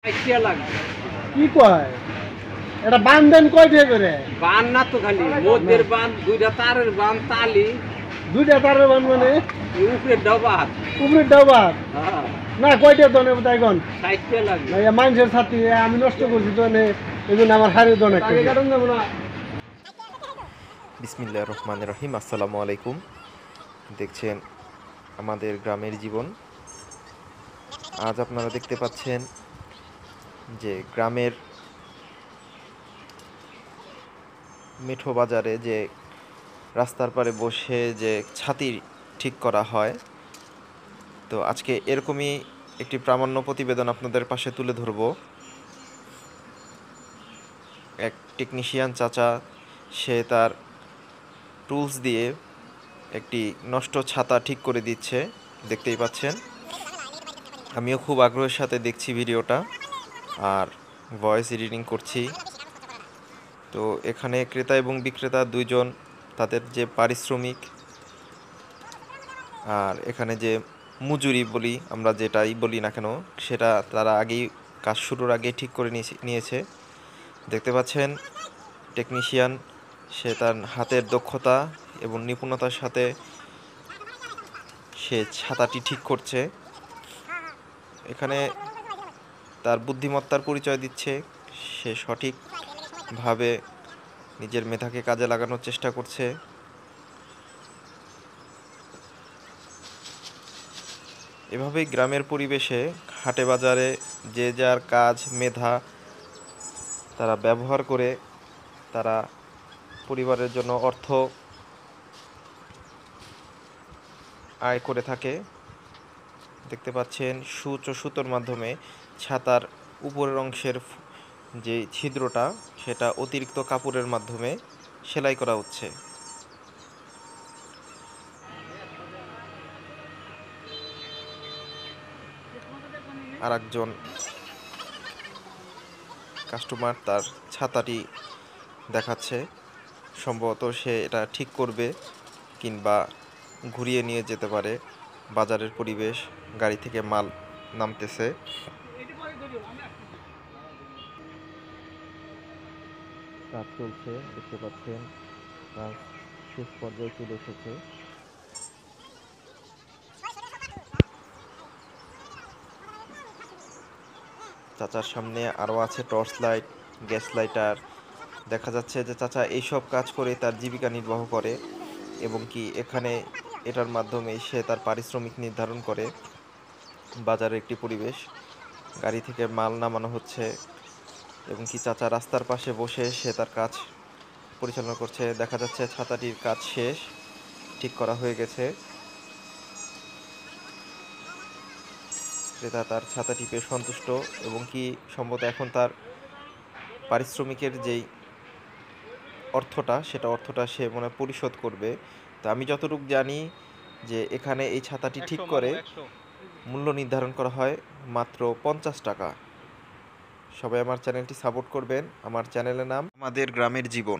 ষাট লাগে। কি কয় এটা বান দেন কয়টা করে? বান না তো খালি মধ্যের বান, দুইটা তারের বান, তালি, দুইটা তারের বান মানে উপরে ডবা। উপরের ডাবা হ্যাঁ, না কয়টা দনে তাইগন 60 লাগে। না মানুষের ছাত্রী আমি নষ্ট করছি তো এই জন্য আমার হারিয়ে দনে বিসমিল্লাহির রহমানির রহিম। আসসালামু আলাইকুম। দেখছেন আমাদের গ্রামের জীবন। আজ আপনারা দেখতে পাচ্ছেন যে গ্রামের মিঠো বাজারে যে রাস্তার পারে বসে যে ছাতি ঠিক করা হয়, তো আজকে এরকমই একটি প্রামাণ্য প্রতিবেদন আপনাদের পাশে তুলে ধরব। এক টেকনিশিয়ান চাচা, সে তার টুলস দিয়ে একটি নষ্ট ছাতা ঠিক করে দিচ্ছে, দেখতেই পাচ্ছেন। আমিও খুব আগ্রহের সাথে দেখছি ভিডিওটা আর ভয়েস এডিটিং করছি। তো এখানে ক্রেতা এবং বিক্রেতা দুইজন, তাদের যে পারিশ্রমিক আর এখানে যে মজুরি বলি আমরা, যেটাই বলি না কেন, সেটা তারা আগেই কাজ শুরুর আগে ঠিক করে নিয়েছে। দেখতে পাচ্ছেন টেকনিশিয়ান, সে তার হাতের দক্ষতা এবং নিপুণতার সাথে সে ছাতাটি ঠিক করছে। এখানে তার বুদ্ধিমত্তার পরিচয় দিচ্ছে, সে সঠিকভাবে নিজের মেধাকে কাজে লাগানোর চেষ্টা করছে। এভাবেই গ্রামের পরিবেশে হাটে বাজারে যে যার কাজ মেধা তারা ব্যবহার করে তারা পরিবারের জন্য অর্থ আয় করে থাকে। দেখতে পাচ্ছেন সূচ ও সুতোর মাধ্যমে ছাতার উপরের অংশের যে ছিদ্রটা, সেটা অতিরিক্ত কাপড়ের মাধ্যমে সেলাই করা হচ্ছে। আর একজন কাস্টমার তার ছাতাটি দেখাচ্ছে, সম্ভবত সে এটা ঠিক করবে কিংবা ঘুরিয়ে নিয়ে যেতে পারে। বাজারের পরিবেশ, গাড়ি থেকে মাল নামতেছে। কাজ চলছে, দেখতে পাচ্ছেন কাজ শেষ পর্যায়ে চলে এসেছে। চাচার সামনে আরও আছে টর্চ লাইট, গ্যাস লাইটার। দেখা যাচ্ছে যে চাচা এইসব কাজ করে তার জীবিকা নির্বাহ করে এবং কি এখানে এটার মাধ্যমে সে তার পারিশ্রমিক নির্ধারণ করে। বাজারের একটি পরিবেশ, গাড়ি থেকে মাল নামানো হচ্ছে এবং কি চাচা রাস্তার পাশে বসে সে তার কাজ পরিচালনা করছে। দেখা যাচ্ছে ছাতাটির কাজ শেষ, ঠিক করা হয়ে গেছে। ক্রেতা তার ছাতাটি পেয়ে সন্তুষ্ট এবং কি সম্ভবত এখন তার পারিশ্রমিকের যেই অর্থটা সে মনে হয় পরিশোধ করবে। তো আমি যতটুকু জানি যে এখানে এই ছাতাটি ঠিক করে মূল্য নির্ধারণ করা হয় মাত্র 50 টাকা। সবাই আমার চ্যানেলটি সাপোর্ট করবেন। আমার চ্যানেলের নাম আমাদের গ্রামের জীবন।